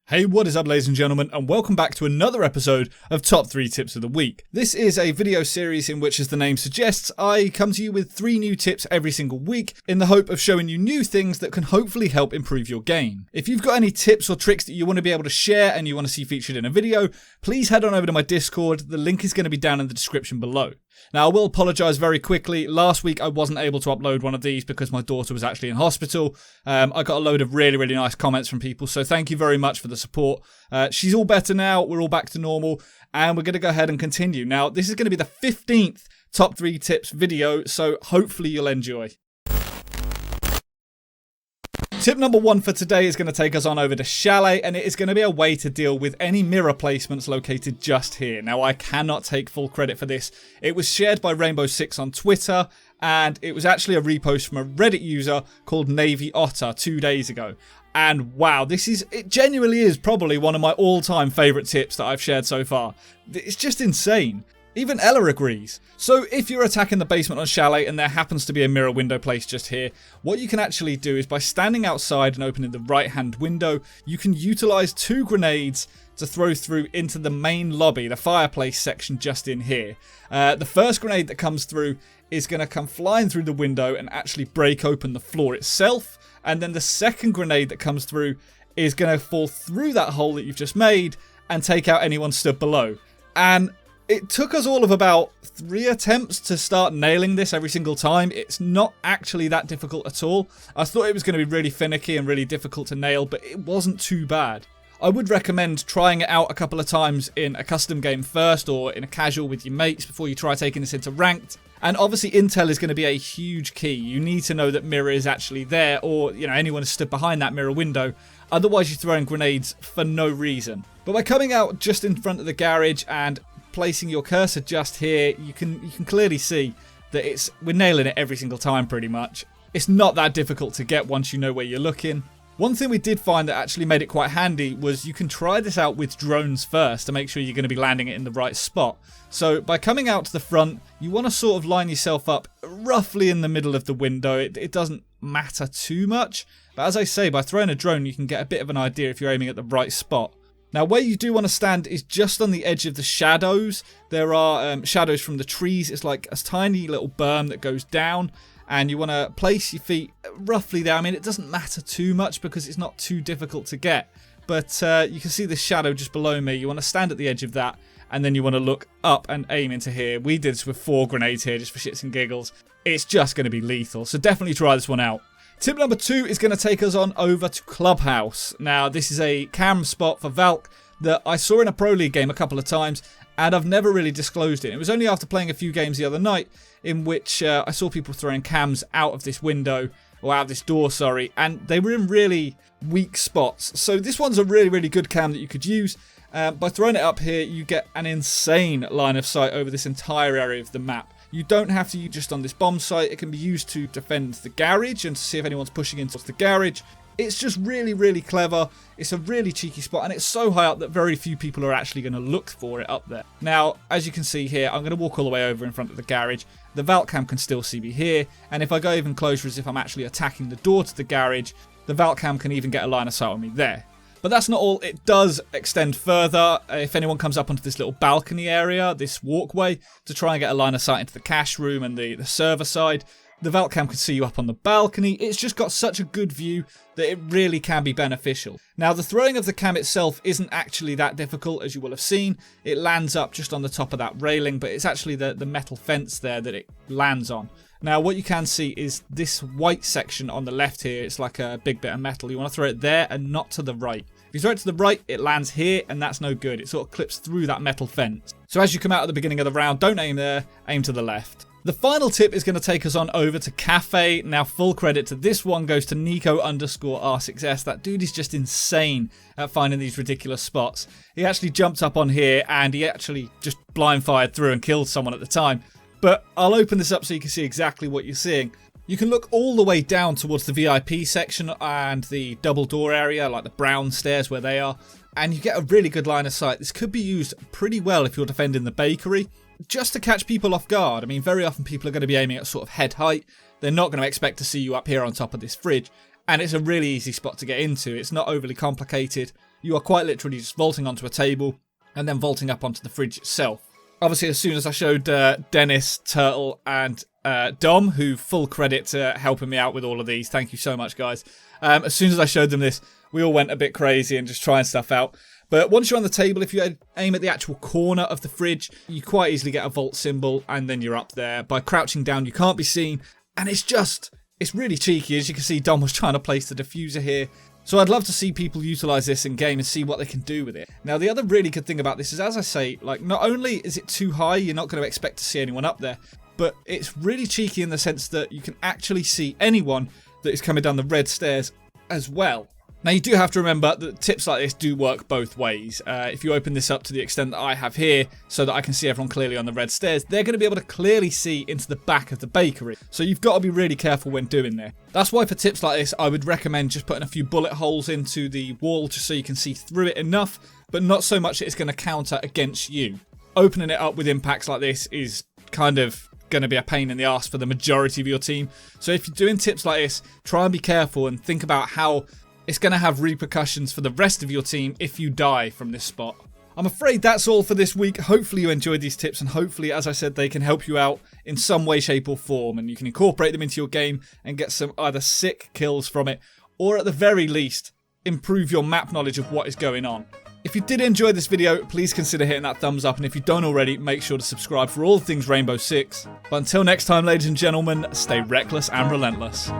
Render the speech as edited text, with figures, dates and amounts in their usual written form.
Hey, what is up ladies and gentlemen, and welcome back to another episode of Top 3 Tips of the Week. This is a video series in which, as the name suggests, I come to you with 3 new tips every single week in the hope of showing you new things that can hopefully help improve your game. If you've got any tips or tricks that you want to be able to share and you want to see featured in a video, please head on over to my Discord. The link is going to be down in the description below. Now, I will apologise very quickly. Last week I wasn't able to upload one of these because my daughter was actually in hospital. I got a load of really nice comments from people, so thank you very much for the support. She's all better now, we're all back to normal, and we're going to go ahead and continue. Now, this is going to be the 15th Top 3 Tips video, so hopefully you'll enjoy. Tip number 1 for today is going to take us on over to Chalet, and it is going to be a way to deal with any mirror placements located just here. Now, I cannot take full credit for this. It was shared by Rainbow6 on Twitter, and it was actually a repost from a Reddit user called Navy Otter 2 days ago. And wow, it genuinely is probably one of my all-time favourite tips that I've shared so far. It's just insane. Even Ella agrees. So if you're attacking the basement on Chalet and there happens to be a mirror window placed just here, what you can actually do is by standing outside and opening the right hand window, you can utilise 2 grenades to throw through into the main lobby, the fireplace section just in here. The first grenade that comes through is going to come flying through the window and actually break open the floor itself. And then the second grenade that comes through is going to fall through that hole that you've just made and take out anyone stood below. And it took us all of about 3 attempts to start nailing this every single time. It's not actually that difficult at all. I thought it was going to be really finicky and really difficult to nail, but it wasn't too bad. I would recommend trying it out a couple of times in a custom game first or in a casual with your mates before you try taking this into ranked. And obviously intel is going to be a huge key. You need to know that Mira is actually there, or anyone has stood behind that mirror window. Otherwise you're throwing grenades for no reason. But by coming out just in front of the garage and placing your cursor just here, you can clearly see that we're nailing it every single time pretty much. It's not that difficult to get once you know where you're looking. One thing we did find that actually made it quite handy was you can try this out with drones first to make sure you're going to be landing it in the right spot. So by coming out to the front, you want to sort of line yourself up roughly in the middle of the window. It doesn't matter too much, but as I say, by throwing a drone you can get a bit of an idea if you're aiming at the right spot. Now, where you do want to stand is just on the edge of the shadows. There are shadows from the trees. It's like a tiny little berm that goes down, and you want to place your feet roughly there. I mean, it doesn't matter too much because it's not too difficult to get, but you can see the shadow just below me. You want to stand at the edge of that, and then you want to look up and aim into here. We did this with 4 grenades here just for shits and giggles. It's just going to be lethal, so definitely try this one out. Tip number 2 is going to take us on over to Clubhouse. Now, this is a cam spot for Valk that I saw in a Pro League game a couple of times, and I've never really disclosed it. It was only after playing a few games the other night in which I saw people throwing cams out of this window, or out of this door, sorry, and they were in really weak spots. So this one's a really good cam that you could use. By throwing it up here, you get an insane line of sight over this entire area of the map. You don't have to use just on this bomb site. It can be used to defend the garage and to see if anyone's pushing into the garage. It's just really clever. It's a really cheeky spot, and it's so high up that very few people are actually going to look for it up there. Now, as you can see here, I'm going to walk all the way over in front of the garage. The Valk cam can still see me here, and if I go even closer as if I'm actually attacking the door to the garage, the Valk cam can even get a line of sight on me there. But that's not all. It does extend further. If anyone comes up onto this little balcony area, this walkway, to try and get a line of sight into the cache room and the server side, the Valk cam can see you up on the balcony. It's just got such a good view that it really can be beneficial. Now, the throwing of the cam itself isn't actually that difficult, as you will have seen. It lands up just on the top of that railing, but it's actually the metal fence there that it lands on. Now, what you can see is this white section on the left here. It's like a big bit of metal. You want to throw it there and not to the right. If you throw it to the right, it lands here, and that's no good. It sort of clips through that metal fence. So as you come out at the beginning of the round, don't aim there, aim to the left. The final tip is going to take us on over to Kafe. Now, full credit to this one goes to Nico_R6S. That dude is just insane at finding these ridiculous spots. He actually jumped up on here, and he actually just blind fired through and killed someone at the time. But I'll open this up so you can see exactly what you're seeing. You can look all the way down towards the VIP section and the double door area, like the brown stairs where they are, and you get a really good line of sight. This could be used pretty well if you're defending the bakery, just to catch people off guard. I mean, very often people are going to be aiming at sort of head height. They're not going to expect to see you up here on top of this fridge, and it's a really easy spot to get into. It's not overly complicated. you are quite literally just vaulting onto a table and then vaulting up onto the fridge itself. Obviously, as soon as I showed Dennis, Turtle, and Dom, who full credit to helping me out with all of these. Thank you so much, guys. As soon as I showed them this, we all went a bit crazy and just trying stuff out. But once you're on the table, if you aim at the actual corner of the fridge, you quite easily get a vault symbol, and then you're up there. By crouching down, you can't be seen, and it's really cheeky. As you can see, Dom was trying to place the diffuser here. So I'd love to see people utilise this in game and see what they can do with it. Now, the other really good thing about this is, as I say, like, not only is it too high, you're not going to expect to see anyone up there, but it's really cheeky in the sense that you can actually see anyone that is coming down the red stairs as well. Now, you do have to remember that tips like this do work both ways. If you open this up to the extent that I have here, so that I can see everyone clearly on the red stairs, they're going to be able to clearly see into the back of the bakery. So you've got to be really careful when doing that. That's why for tips like this, I would recommend just putting a few bullet holes into the wall just so you can see through it enough, but not so much that it's going to counter against you. Opening it up with impacts like this is kind of going to be a pain in the arse for the majority of your team. So if you're doing tips like this, try and be careful and think about how it's going to have repercussions for the rest of your team if you die from this spot. I'm afraid that's all for this week. Hopefully you enjoyed these tips, and hopefully, as I said, they can help you out in some way, shape or form, and you can incorporate them into your game and get some either sick kills from it, or at the very least, improve your map knowledge of what is going on. If you did enjoy this video, please consider hitting that thumbs up, and if you don't already, make sure to subscribe for all things Rainbow Six. But until next time, ladies and gentlemen, stay reckless and relentless.